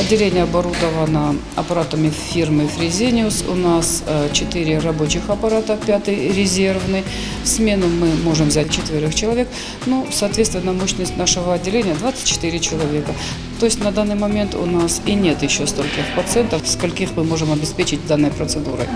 Отделение оборудовано аппаратами фирмы «Фрезениус». У нас 4 рабочих аппарата, 5-й резервный. В смену мы можем взять 4 человек. Ну, соответственно, мощность нашего отделения 24 человека. То есть на данный момент у нас и нет еще стольких пациентов, скольких мы можем обеспечить данной процедурой.